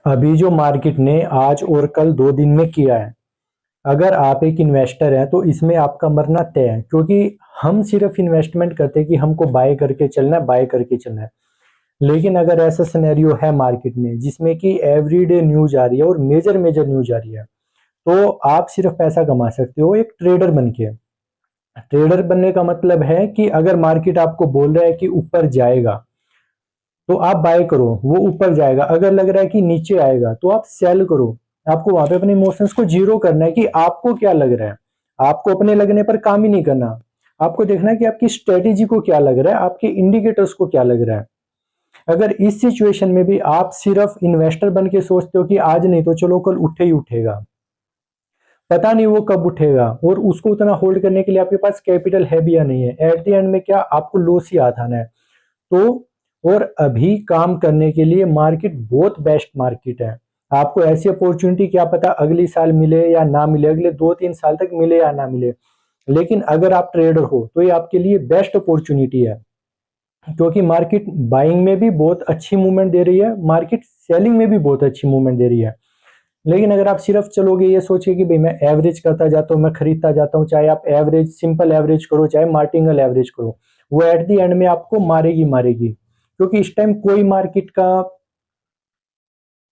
अभी जो मार्केट ने आज और कल 2 दिन में किया है, अगर आप एक इन्वेस्टर हैं तो इसमें आपका मरना तय है। क्योंकि हम सिर्फ इन्वेस्टमेंट करते हैं कि हमको बाय करके चलना है, बाय करके चलना है। लेकिन अगर ऐसा सिनेरियो है मार्केट में जिसमें कि एवरीडे न्यूज आ रही है और मेजर मेजर न्यूज आ रही है, तो आप सिर्फ पैसा कमा सकते हो एक ट्रेडर बन के। ट्रेडर बनने का मतलब है कि अगर मार्केट आपको बोल रहा है कि ऊपर जाएगा तो आप बाय करो, वो ऊपर जाएगा। अगर लग रहा है कि नीचे आएगा तो आप सेल करो। आपको वहां पे अपने इमोशंस को जीरो करना है कि आपको क्या लग रहा है। आपको अपने लगने पर काम ही नहीं करना। आपको देखना है कि आपकी स्ट्रेटेजी को क्या लग रहा है, आपके इंडिकेटर्स को क्या लग रहा है। अगर इस सिचुएशन में भी आप सिर्फ इन्वेस्टर बन के सोचते हो कि आज नहीं तो चलो कल उठे ही उठेगा, पता नहीं वो कब उठेगा, और उसको उतना होल्ड करने के लिए आपके पास कैपिटल है भी या नहीं है, एट द एंड में क्या आपको लॉस ही हाथ आना है। तो और अभी काम करने के लिए मार्केट बहुत बेस्ट मार्केट है। आपको ऐसी अपॉर्चुनिटी क्या पता अगली साल मिले या ना मिले, अगले 2-3 साल तक मिले या ना मिले। लेकिन अगर आप ट्रेडर हो तो ये आपके लिए बेस्ट अपॉर्चुनिटी है। क्योंकि मार्केट बाइंग में भी बहुत अच्छी मूवमेंट दे रही है, मार्केट सेलिंग में भी बहुत अच्छी मूवमेंट दे रही है। लेकिन अगर आप सिर्फ चलोगे ये सोच के कि भाई मैं एवरेज करता जाता हूँ, मैं खरीदता जाता हूँ, चाहे आप एवरेज सिंपल एवरेज करो चाहे मार्टिंगल एवरेज करो, वो एट द एंड में आपको मारेगी मारेगी। क्योंकि इस टाइम कोई मार्केट का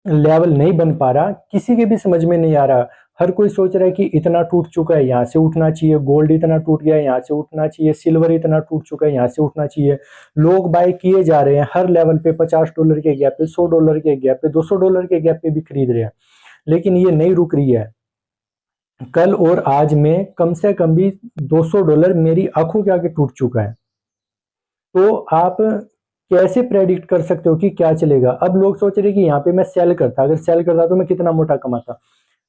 लेवल नहीं बन पा रहा, किसी के भी समझ में नहीं आ रहा। हर कोई सोच रहा है कि इतना टूट चुका है, यहाँ से उठना चाहिए। गोल्ड इतना टूट गया है, यहाँ से उठना चाहिए। सिल्वर इतना टूट चुका है, यहाँ से उठना चाहिए। लोग बाय किए जा रहे हैं हर लेवल पे, $50 के गैप पे, $100 के गैप पे, $200 के गैप पे भी खरीद रहे हैं। लेकिन ये नहीं रुक रही है। कल और आज में कम से कम भी $200 मेरी आंखों के आगे टूट चुका है। तो आप कैसे प्रेडिक्ट कर सकते हो कि क्या चलेगा। अब लोग सोच रहे हैं कि यहाँ पे मैं सेल करता, अगर सेल करता तो मैं कितना मोटा कमाता।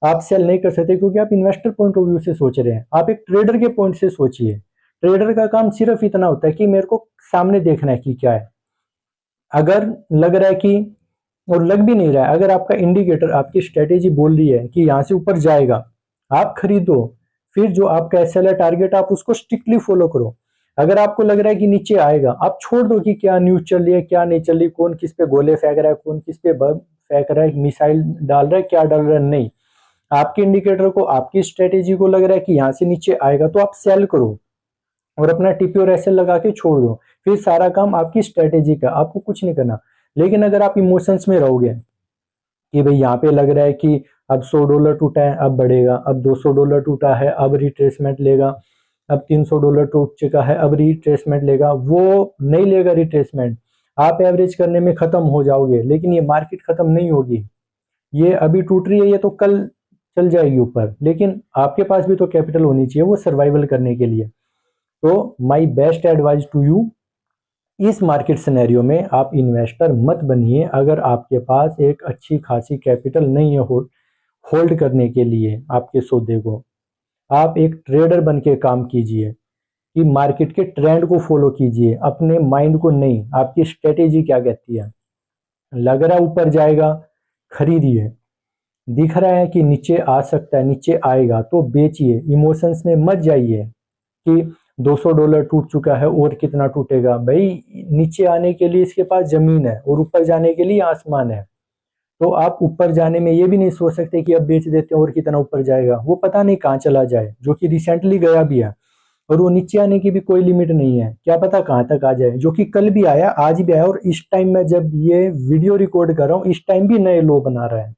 आप सेल नहीं कर सकते क्योंकि आप इन्वेस्टर पॉइंट ऑफ व्यू से सोच रहे हैं, आप एक ट्रेडर के पॉइंट से सोचिए। ट्रेडर का काम सिर्फ इतना होता है कि मेरे को सामने देखना है कि क्या है। अगर लग रहा है कि, और लग भी नहीं रहा है, अगर आपका इंडिकेटर आपकी स्ट्रेटेजी बोल रही है कि यहाँ से ऊपर जाएगा, आप खरीदो। फिर जो आपका एसएलआर टारगेट आप उसको स्ट्रिक्टली फॉलो करो। अगर आपको लग रहा है कि नीचे आएगा, आप छोड़ दो कि क्या न्यूज चल रही है क्या नहीं चल रही, कौन किस पे गोले फेंक रहा है, कौन किस पे बम फेंक रहा है, मिसाइल डाल रहा है, क्या डाल रहा है। नहीं, आपके इंडिकेटर को, आपकी स्ट्रेटेजी को लग रहा है कि यहाँ से नीचे आएगा तो आप सेल करो और अपना टीपी और एसएल लगा के छोड़ दो। फिर सारा काम आपकी स्ट्रेटेजी का, आपको कुछ नहीं करना। लेकिन अगर आप इमोशंस में रहोगे कि भाई यहाँ पे लग रहा है कि अब $100 टूटा है अब बढ़ेगा, अब $200 टूटा है अब रिट्रेसमेंट लेगा, अब $300 टूट चुका है अब रिट्रेसमेंट लेगा, वो नहीं लेगा रिट्रेसमेंट। आप एवरेज करने में खत्म हो जाओगे, लेकिन ये मार्केट खत्म नहीं होगी। ये अभी टूट रही है, ये तो कल चल जाएगी ऊपर। लेकिन आपके पास भी तो कैपिटल होनी चाहिए वो सर्वाइवल करने के लिए। तो my best advice to you, इस मार्केट सिनेरियो में आप इन्वेस्टर मत बनिए अगर आपके पास एक अच्छी खासी कैपिटल नहीं है होल्ड करने के लिए आपके सौदे को। आप एक ट्रेडर बन के काम कीजिए कि मार्केट के ट्रेंड को फॉलो कीजिए, अपने माइंड को नहीं। आपकी स्ट्रेटेजी क्या कहती है, लग रहा है ऊपर जाएगा, खरीदिए। दिख रहा है कि नीचे आ सकता है, नीचे आएगा तो बेचिए। इमोशंस में मत जाइए कि $200 टूट चुका है और कितना टूटेगा। भाई नीचे आने के लिए इसके पास जमीन है और ऊपर जाने के लिए आसमान है। तो आप ऊपर जाने में ये भी नहीं सोच सकते कि अब बेच देते हैं और कितना ऊपर जाएगा, वो पता नहीं कहाँ चला जाए, जो कि रिसेंटली गया भी है। और वो नीचे आने की भी कोई लिमिट नहीं है, क्या पता कहाँ तक आ जाए, जो कि कल भी आया आज भी आया। और इस टाइम मैं जब ये वीडियो रिकॉर्ड कर रहा हूँ इस टाइम भी नए लो बना रहा है।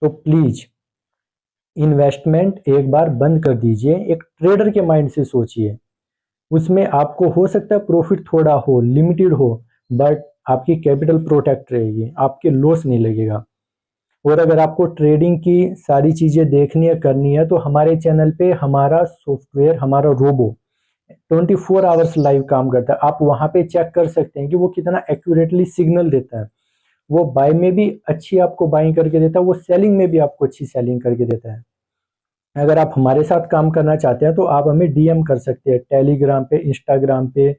तो प्लीज इन्वेस्टमेंट एक बार बंद कर दीजिए, एक ट्रेडर के माइंड से सोचिए। उसमें आपको हो सकता है प्रॉफिट थोड़ा हो, लिमिटेड हो, बट आपकी कैपिटल प्रोटेक्ट रहेगी, आपके लॉस नहीं लगेगा। और अगर आपको ट्रेडिंग की सारी चीजें देखनी है करनी है तो हमारे चैनल पे हमारा सॉफ्टवेयर, हमारा रोबो 24 आवर्स लाइव काम करता है। आप वहां पे चेक कर सकते हैं कि वो कितना एक्यूरेटली सिग्नल देता है। वो बाय में भी अच्छी आपको बाइंग करके देता है, वो सेलिंग में भी आपको अच्छी सेलिंग करके देता है। अगर आप हमारे साथ काम करना चाहते हैं तो आप हमें डीएम कर सकते हैं, टेलीग्राम पे, इंस्टाग्राम पे,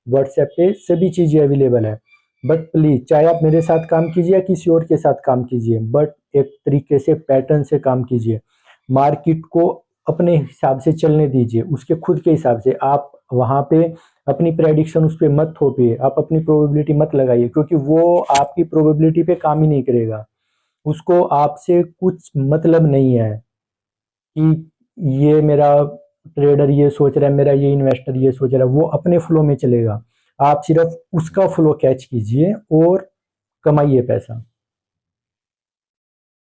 व्हाट्सएप पे, सभी चीजें अवेलेबल है। बट प्लीज, चाहे आप मेरे साथ काम कीजिए या किसी और के साथ काम कीजिए, बट एक तरीके से पैटर्न से काम कीजिए। मार्केट को अपने हिसाब से चलने दीजिए, उसके खुद के हिसाब से। आप वहां पे अपनी प्रेडिक्शन उस पर मत थोपिए, आप अपनी प्रोबेबिलिटी मत लगाइए, क्योंकि वो आपकी प्रोबेबिलिटी पे काम ही नहीं करेगा। उसको आपसे कुछ मतलब नहीं है कि ये मेरा ट्रेडर ये सोच रहा है, मेरा ये इन्वेस्टर ये सोच रहा है। वो अपने फ्लो में चलेगा। आप सिर्फ उसका फ्लो कैच कीजिए और कमाइए पैसा।